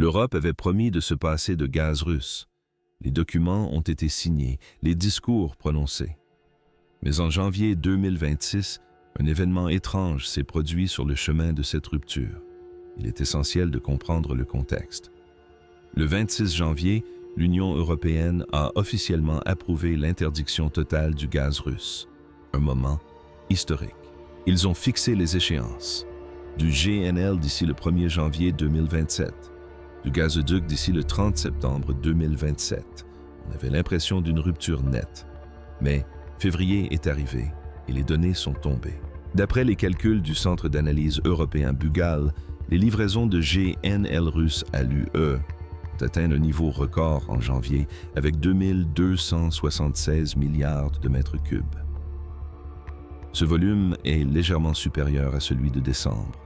L'Europe avait promis de se passer de gaz russe. Les documents ont été signés, les discours prononcés. Mais en janvier 2026, un événement étrange s'est produit sur le chemin de cette rupture. Il est essentiel de comprendre le contexte. Le 26 janvier, l'Union européenne a officiellement approuvé l'interdiction totale du gaz russe. Un moment historique. Ils ont fixé les échéances. Du GNL d'ici le 1er janvier 2027. Du gazoduc d'ici le 30 septembre 2027. On avait l'impression d'une rupture nette. Mais février est arrivé et les données sont tombées. D'après les calculs du Centre d'analyse européen Bugal, les livraisons de GNL russes à l'UE ont atteint un niveau record en janvier avec 2276 milliards de mètres cubes. Ce volume est légèrement supérieur à celui de décembre.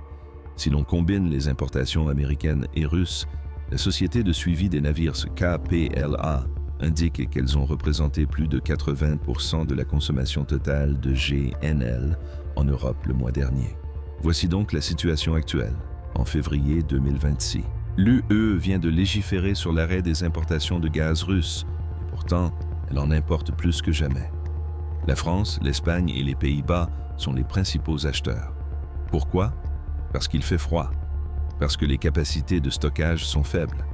Si l'on combine les importations américaines et russes, la société de suivi des navires KPLA indique qu'elles ont représenté plus de 80% de la consommation totale de GNL en Europe le mois dernier. Voici donc la situation actuelle, en février 2026. L'UE vient de légiférer sur l'arrêt des importations de gaz russe, et pourtant, elle en importe plus que jamais. La France, l'Espagne et les Pays-Bas sont les principaux acheteurs. Pourquoi? Parce qu'il fait froid, parce que les capacités de stockage sont faibles.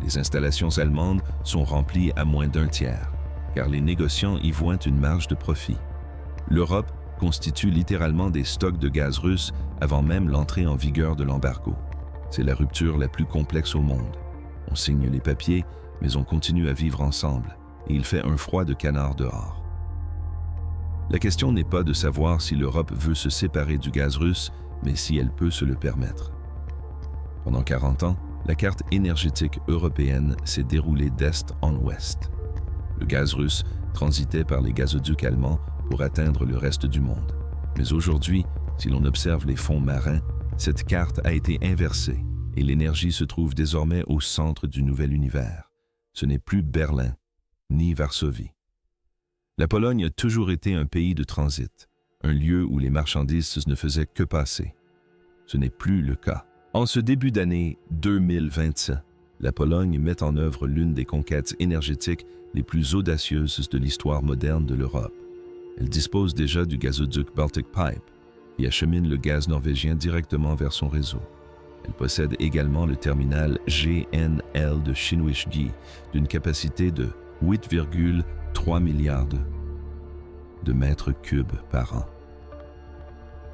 Les installations allemandes sont remplies à moins d'un tiers, car les négociants y voient une marge de profit. L'Europe constitue littéralement des stocks de gaz russe avant même l'entrée en vigueur de l'embargo. C'est la rupture la plus complexe au monde. On signe les papiers, mais on continue à vivre ensemble, et il fait un froid de canard dehors. La question n'est pas de savoir si l'Europe veut se séparer du gaz russe, mais si elle peut se le permettre. Pendant 40 ans, la carte énergétique européenne s'est déroulée d'est en ouest. Le gaz russe transitait par les gazoducs allemands pour atteindre le reste du monde. Mais aujourd'hui, si l'on observe les fonds marins, cette carte a été inversée et l'énergie se trouve désormais au centre du nouvel univers. Ce n'est plus Berlin, ni Varsovie. La Pologne a toujours été un pays de transit, un lieu où les marchandises ne faisaient que passer. Ce n'est plus le cas. En ce début d'année 2027, la Pologne met en œuvre l'une des conquêtes énergétiques les plus audacieuses de l'histoire moderne de l'Europe. Elle dispose déjà du gazoduc Baltic Pipe, qui achemine le gaz norvégien directement vers son réseau. Elle possède également le terminal GNL de Świnoujście, d'une capacité de 8,3 milliards de mètres cubes par an.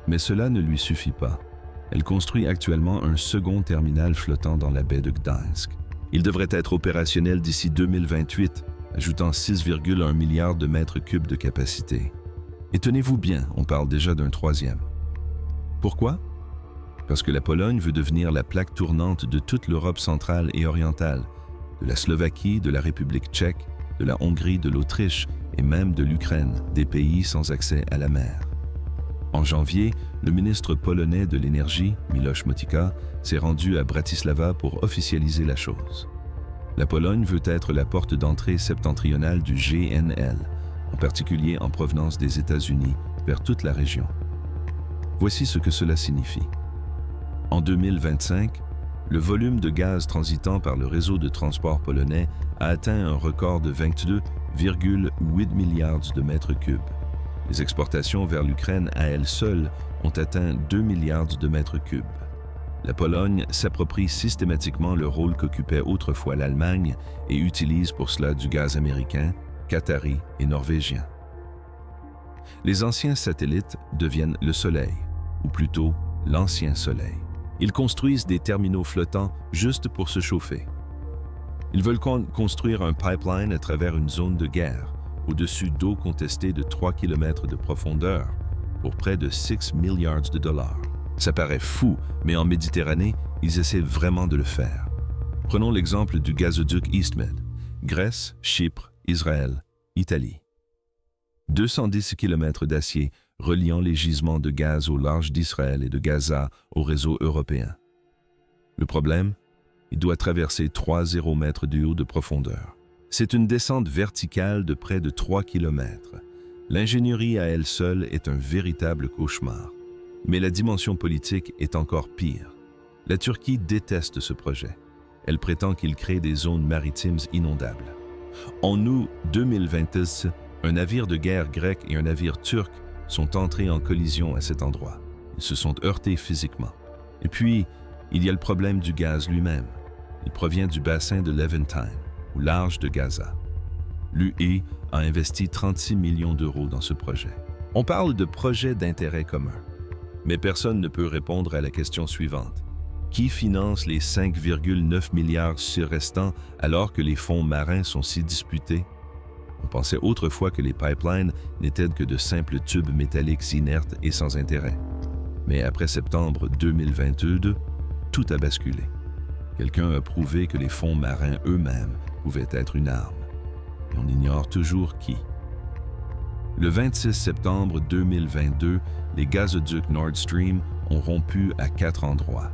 Mais cela ne lui suffit pas. Elle construit actuellement un second terminal flottant dans la baie de Gdańsk. Il devrait être opérationnel d'ici 2028, ajoutant 6,1 milliards de mètres cubes de capacité. Et tenez-vous bien, on parle déjà d'un troisième. Pourquoi? Parce que la Pologne veut devenir la plaque tournante de toute l'Europe centrale et orientale, de la Slovaquie, de la République tchèque, de la Hongrie, de l'Autriche et même de l'Ukraine, des pays sans accès à la mer. En janvier, le ministre polonais de l'énergie, Miloš Motyka, s'est rendu à Bratislava pour officialiser la chose. La Pologne veut être la porte d'entrée septentrionale du GNL, en particulier en provenance des États-Unis, vers toute la région. Voici ce que cela signifie. En 2025, le volume de gaz transitant par le réseau de transport polonais a atteint un record de 22,8 milliards de mètres cubes. Les exportations vers l'Ukraine à elles seules ont atteint 2 milliards de mètres cubes. La Pologne s'approprie systématiquement le rôle qu'occupait autrefois l'Allemagne et utilise pour cela du gaz américain, qatari et norvégien. Les anciens satellites deviennent le Soleil, ou plutôt l'ancien Soleil. Ils construisent des terminaux flottants juste pour se chauffer. Ils veulent construire un pipeline à travers une zone de guerre, au-dessus d'eau contestée de 3 km de profondeur, pour près de 6 milliards de dollars. Ça paraît fou, mais en Méditerranée, ils essaient vraiment de le faire. Prenons l'exemple du gazoduc EastMed, Grèce, Chypre, Israël, Italie. 210 km d'acier reliant les gisements de gaz au large d'Israël et de Gaza au réseau européen. Le problème? Il doit traverser 3,0 mètres de haut de profondeur. C'est une descente verticale de près de 3 km. L'ingénierie à elle seule est un véritable cauchemar. Mais la dimension politique est encore pire. La Turquie déteste ce projet. Elle prétend qu'il crée des zones maritimes inondables. En août 2020, un navire de guerre grec et un navire turc sont entrés en collision à cet endroit. Ils se sont heurtés physiquement. Et puis, il y a le problème du gaz lui-même. Il provient du bassin de Levantine, au large de Gaza. L'UE a investi 36 millions d'euros dans ce projet. On parle de projet d'intérêt commun. Mais personne ne peut répondre à la question suivante. Qui finance les 5,9 milliards surrestants alors que les fonds marins sont si disputés? On pensait autrefois que les pipelines n'étaient que de simples tubes métalliques inertes et sans intérêt. Mais après septembre 2022, tout a basculé. Quelqu'un a prouvé que les fonds marins eux-mêmes pouvaient être une arme. Et on ignore toujours qui. Le 26 septembre 2022, les gazoducs Nord Stream ont rompu à 4 endroits.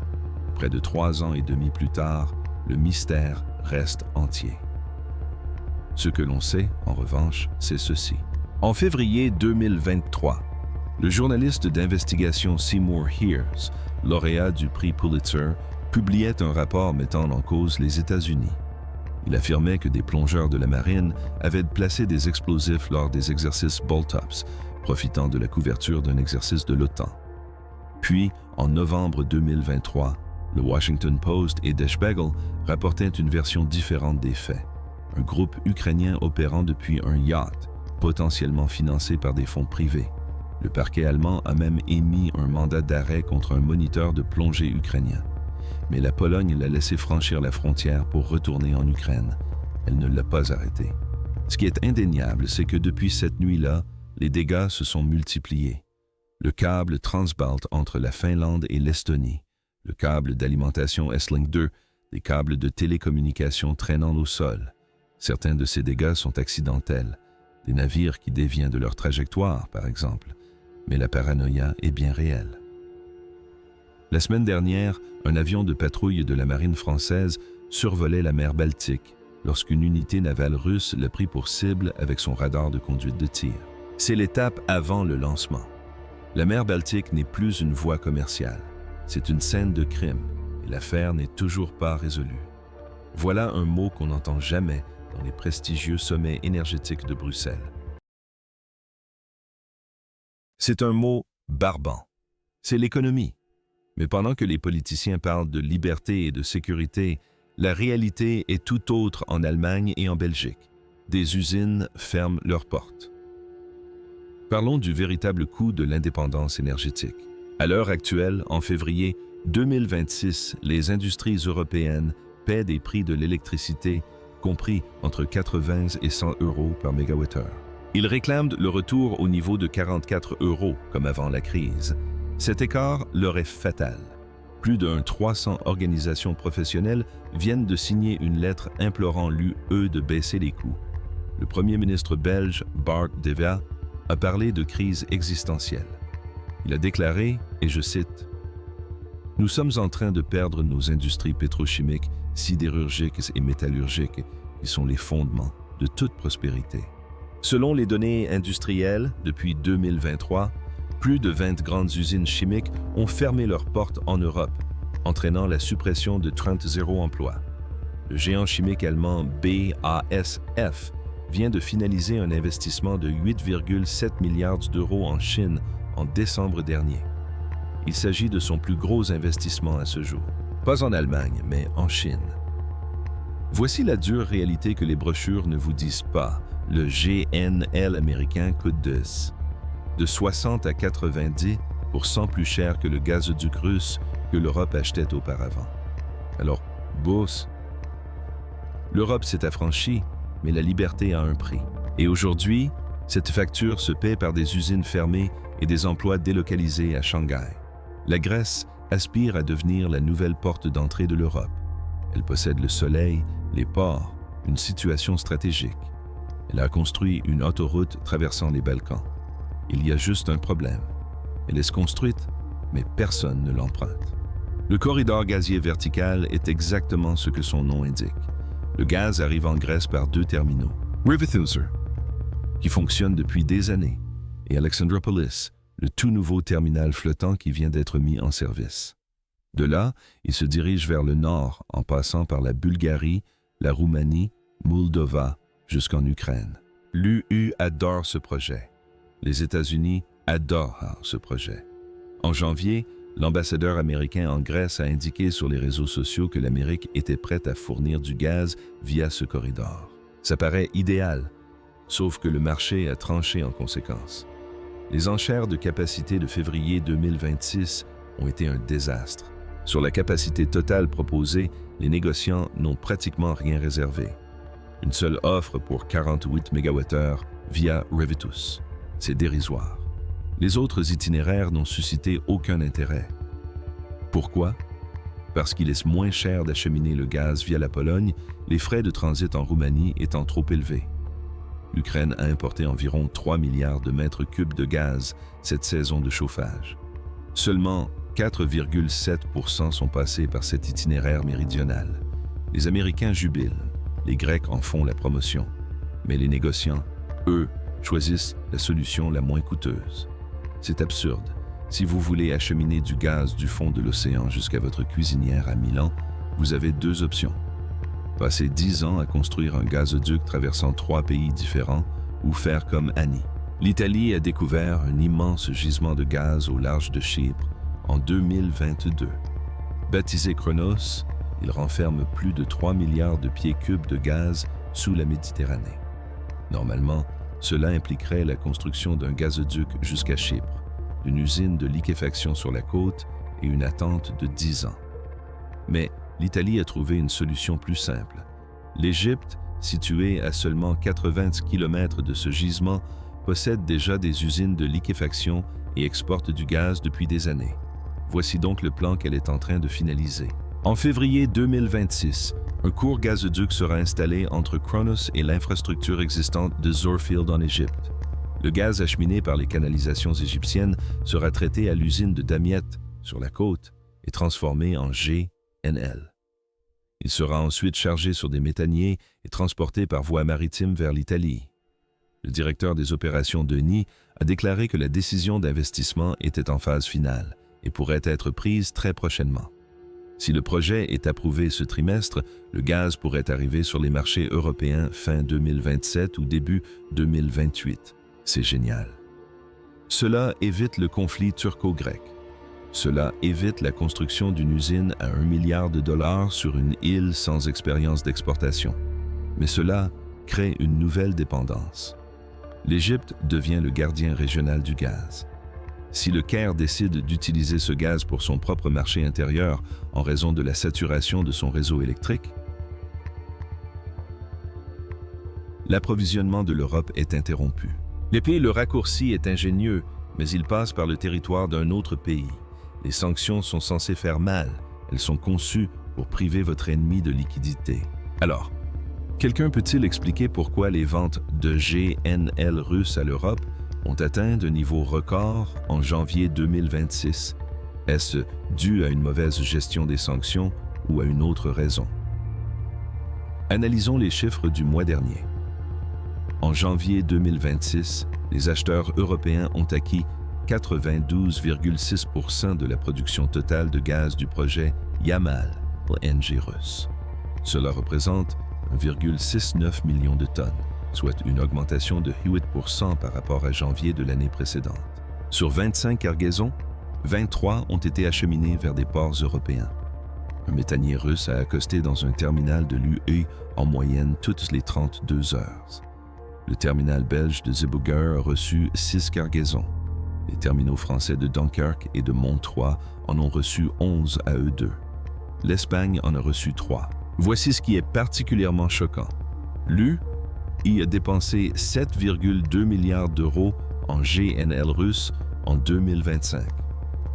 Près de 3 ans et demi plus tard, le mystère reste entier. Ce que l'on sait, en revanche, c'est ceci. En février 2023, le journaliste d'investigation Seymour Hersh, lauréat du prix Pulitzer, publiait un rapport mettant en cause les États-Unis. Il affirmait que des plongeurs de la marine avaient placé des explosifs lors des exercices Boltops, profitant de la couverture d'un exercice de l'OTAN. Puis, en novembre 2023, le Washington Post et Der Spiegel rapportaient une version différente des faits. Un groupe ukrainien opérant depuis un yacht, potentiellement financé par des fonds privés. Le parquet allemand a même émis un mandat d'arrêt contre un moniteur de plongée ukrainien. Mais la Pologne l'a laissé franchir la frontière pour retourner en Ukraine. Elle ne l'a pas arrêté. Ce qui est indéniable, c'est que depuis cette nuit-là, les dégâts se sont multipliés. Le câble Transbalt entre la Finlande et l'Estonie, le câble d'alimentation Estlink 2, des câbles de télécommunication traînant au sol. Certains de ces dégâts sont accidentels, des navires qui dévient de leur trajectoire, par exemple. Mais la paranoïa est bien réelle. La semaine dernière, un avion de patrouille de la marine française survolait la mer Baltique lorsqu'une unité navale russe l'a pris pour cible avec son radar de conduite de tir. C'est l'étape avant le lancement. La mer Baltique n'est plus une voie commerciale. C'est une scène de crime et l'affaire n'est toujours pas résolue. Voilà un mot qu'on n'entend jamais dans les prestigieux sommets énergétiques de Bruxelles. C'est un mot barbant. C'est l'économie. Mais pendant que les politiciens parlent de liberté et de sécurité, la réalité est tout autre en Allemagne et en Belgique. Des usines ferment leurs portes. Parlons du véritable coût de l'indépendance énergétique. À l'heure actuelle, en février 2026, les industries européennes paient des prix de l'électricité compris entre 80 et 100 euros par mégawattheure. Ils réclament le retour au niveau de 44 euros comme avant la crise. Cet écart leur est fatal. Plus de 300 organisations professionnelles viennent de signer une lettre implorant l'UE de baisser les coûts. Le premier ministre belge, Bart De Wever, a parlé de crise existentielle. Il a déclaré, et je cite, « Nous sommes en train de perdre nos industries pétrochimiques, sidérurgiques et métallurgiques, qui sont les fondements de toute prospérité. » Selon les données industrielles, depuis 2023, plus de 20 grandes usines chimiques ont fermé leurs portes en Europe, entraînant la suppression de 30 emplois. Le géant chimique allemand BASF vient de finaliser un investissement de 8,7 milliards d'euros en Chine en décembre dernier. Il s'agit de son plus gros investissement à ce jour. Pas en Allemagne, mais en Chine. Voici la dure réalité que les brochures ne vous disent pas. Le GNL américain coûte de 60 à 90% plus cher que le gazoduc russe que l'Europe achetait auparavant. Alors, bourse. L'Europe s'est affranchie, mais la liberté a un prix. Et aujourd'hui, cette facture se paie par des usines fermées et des emplois délocalisés à Shanghai. La Grèce aspire à devenir la nouvelle porte d'entrée de l'Europe. Elle possède le soleil, les ports, une situation stratégique. Elle a construit une autoroute traversant les Balkans. Il y a juste un problème. Elle est construite, mais personne ne l'emprunte. Le corridor gazier vertical est exactement ce que son nom indique. Le gaz arrive en Grèce par 2 terminaux. Rivethouser, qui fonctionne depuis des années, et Alexandroupolis, le tout nouveau terminal flottant qui vient d'être mis en service. De là, il se dirige vers le nord en passant par la Bulgarie, la Roumanie, Moldova, jusqu'en Ukraine. L'UE adore ce projet. Les États-Unis adorent ce projet. En janvier, l'ambassadeur américain en Grèce a indiqué sur les réseaux sociaux que l'Amérique était prête à fournir du gaz via ce corridor. Ça paraît idéal, sauf que le marché a tranché en conséquence. Les enchères de capacité de février 2026 ont été un désastre. Sur la capacité totale proposée, les négociants n'ont pratiquement rien réservé. Une seule offre pour 48 MWh via Revitus. C'est dérisoire. Les autres itinéraires n'ont suscité aucun intérêt. Pourquoi? Parce qu'il est moins cher d'acheminer le gaz via la Pologne, les frais de transit en Roumanie étant trop élevés. L'Ukraine a importé environ 3 milliards de mètres cubes de gaz cette saison de chauffage. Seulement 4,7% sont passés par cet itinéraire méridional. Les Américains jubilent, les Grecs en font la promotion, mais les négociants, eux, choisissent la solution la moins coûteuse. C'est absurde. Si vous voulez acheminer du gaz du fond de l'océan jusqu'à votre cuisinière à Milan, vous avez deux options. Passer 10 ans à construire un gazoduc traversant 3 pays différents ou faire comme Annie. L'Italie a découvert un immense gisement de gaz au large de Chypre en 2022. Baptisé Chronos, il renferme plus de 3 milliards de pieds cubes de gaz sous la Méditerranée. Normalement, cela impliquerait la construction d'un gazoduc jusqu'à Chypre, d'une usine de liquéfaction sur la côte et une attente de 10 ans. Mais l'Italie a trouvé une solution plus simple. L'Égypte, située à seulement 80 km de ce gisement, possède déjà des usines de liquéfaction et exporte du gaz depuis des années. Voici donc le plan qu'elle est en train de finaliser. En février 2026, un court gazoduc sera installé entre Chronos et l'infrastructure existante de Zohrfield en Égypte. Le gaz acheminé par les canalisations égyptiennes sera traité à l'usine de Damiette, sur la côte, et transformé en GNL. Il sera ensuite chargé sur des méthaniers et transporté par voie maritime vers l'Italie. Le directeur des opérations Denis a déclaré que la décision d'investissement était en phase finale et pourrait être prise très prochainement. Si le projet est approuvé ce trimestre, le gaz pourrait arriver sur les marchés européens fin 2027 ou début 2028. C'est génial. Cela évite le conflit turco-grec. Cela évite la construction d'une usine à 1 milliard de dollars sur une île sans expérience d'exportation. Mais cela crée une nouvelle dépendance. L'Égypte devient le gardien régional du gaz. Si le Caire décide d'utiliser ce gaz pour son propre marché intérieur en raison de la saturation de son réseau électrique, l'approvisionnement de l'Europe est interrompu. L'épée, le raccourci est ingénieux, mais il passe par le territoire d'un autre pays. Les sanctions sont censées faire mal. Elles sont conçues pour priver votre ennemi de liquidité. Alors, quelqu'un peut-il expliquer pourquoi les ventes de GNL russes à l'Europe ont atteint de niveau record en janvier 2026? Est-ce dû à une mauvaise gestion des sanctions ou à une autre raison? Analysons les chiffres du mois dernier. En janvier 2026, les acheteurs européens ont acquis 92,6% de la production totale de gaz du projet Yamal, ONG russe. Cela représente 1,69 million de tonnes, soit une augmentation de 8% par rapport à janvier de l'année précédente. Sur 25 cargaisons, 23 ont été acheminées vers des ports européens. Un méthanier russe a accosté dans un terminal de l'UE en moyenne toutes les 32 heures. Le terminal belge de Zeebrugge a reçu 6 cargaisons. Les terminaux français de Dunkerque et de Montreux en ont reçu 11 à eux deux. L'Espagne en a reçu 3. Voici ce qui est particulièrement choquant. L'UE a dépensé 7,2 milliards d'euros en GNL russe en 2025.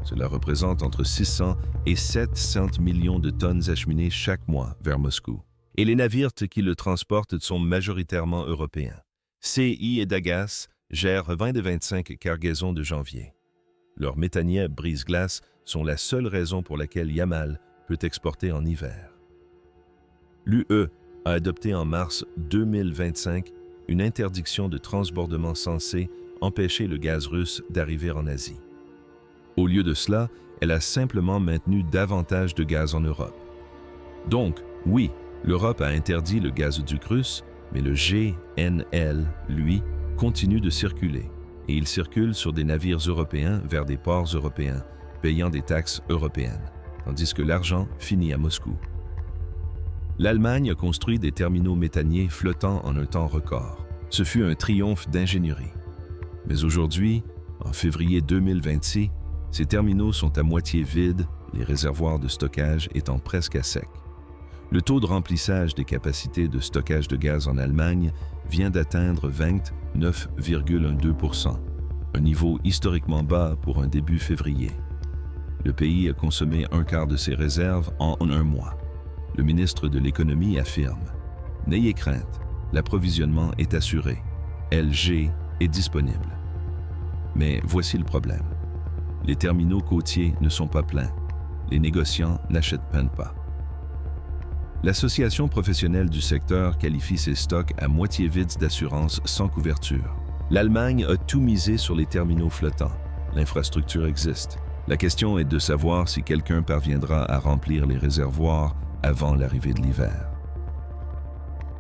Cela représente entre 600 et 700 millions de tonnes acheminées chaque mois vers Moscou. Et les navires qui le transportent sont majoritairement européens. CI et Dagas gèrent 20 des 25 cargaisons de janvier. Leurs méthaniers brise-glace sont la seule raison pour laquelle Yamal peut exporter en hiver. L'UE a adopté en mars 2025 une interdiction de transbordement censée empêcher le gaz russe d'arriver en Asie. Au lieu de cela, elle a simplement maintenu davantage de gaz en Europe. Donc, oui, l'Europe a interdit le gazoduc russe, mais le GNL, lui, continue de circuler, et il circule sur des navires européens vers des ports européens, payant des taxes européennes, tandis que l'argent finit à Moscou. L'Allemagne a construit des terminaux méthaniers flottants en un temps record. Ce fut un triomphe d'ingénierie. Mais aujourd'hui, en février 2026, ces terminaux sont à moitié vides, les réservoirs de stockage étant presque à sec. Le taux de remplissage des capacités de stockage de gaz en Allemagne vient d'atteindre 29,12%, un niveau historiquement bas pour un début février. Le pays a consommé un quart de ses réserves en un mois. Le ministre de l'Économie affirme « N'ayez crainte, l'approvisionnement est assuré. LG est disponible. » Mais voici le problème. Les terminaux côtiers ne sont pas pleins. Les négociants n'achètent pas. L'Association professionnelle du secteur qualifie ses stocks à moitié vides d'assurance sans couverture. L'Allemagne a tout misé sur les terminaux flottants. L'infrastructure existe. La question est de savoir si quelqu'un parviendra à remplir les réservoirs avant l'arrivée de l'hiver.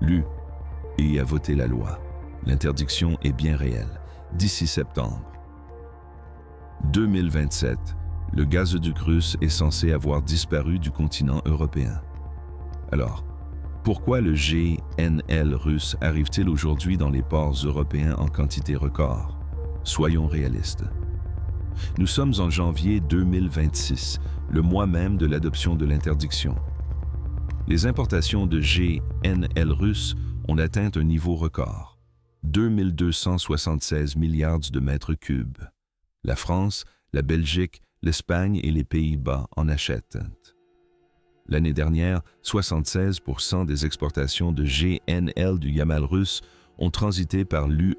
L'UE a voté la loi. L'interdiction est bien réelle. D'ici septembre 2027, le gazoduc russe est censé avoir disparu du continent européen. Alors, pourquoi le GNL russe arrive-t-il aujourd'hui dans les ports européens en quantité record? Soyons réalistes. Nous sommes en janvier 2026, le mois même de l'adoption de l'interdiction. Les importations de GNL russes ont atteint un niveau record, 2276 milliards de mètres cubes. La France, la Belgique, l'Espagne et les Pays-Bas en achètent. L'année dernière, 76% des exportations de GNL du Yamal russe ont transité par l'UE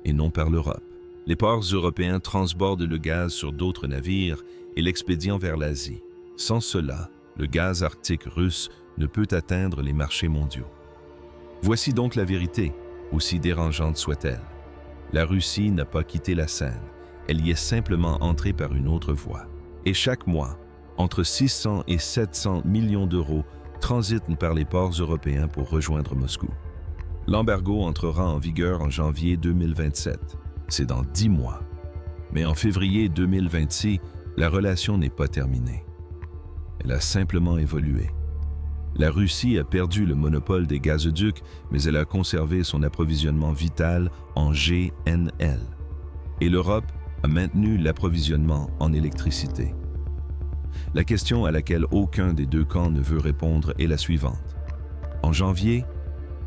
et non par l'Europe. Les ports européens transbordent le gaz sur d'autres navires et l'expédient vers l'Asie. Sans cela, le gaz arctique russe ne peut atteindre les marchés mondiaux. Voici donc la vérité, aussi dérangeante soit-elle. La Russie n'a pas quitté la scène, elle y est simplement entrée par une autre voie. Et chaque mois, entre 600 et 700 millions d'euros transitent par les ports européens pour rejoindre Moscou. L'embargo entrera en vigueur en janvier 2027. C'est dans 10 mois. Mais en février 2026, la relation n'est pas terminée. Elle a simplement évolué. La Russie a perdu le monopole des gazoducs, mais elle a conservé son approvisionnement vital en GNL. Et l'Europe a maintenu l'approvisionnement en électricité. La question à laquelle aucun des deux camps ne veut répondre est la suivante. En janvier,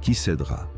qui cédera?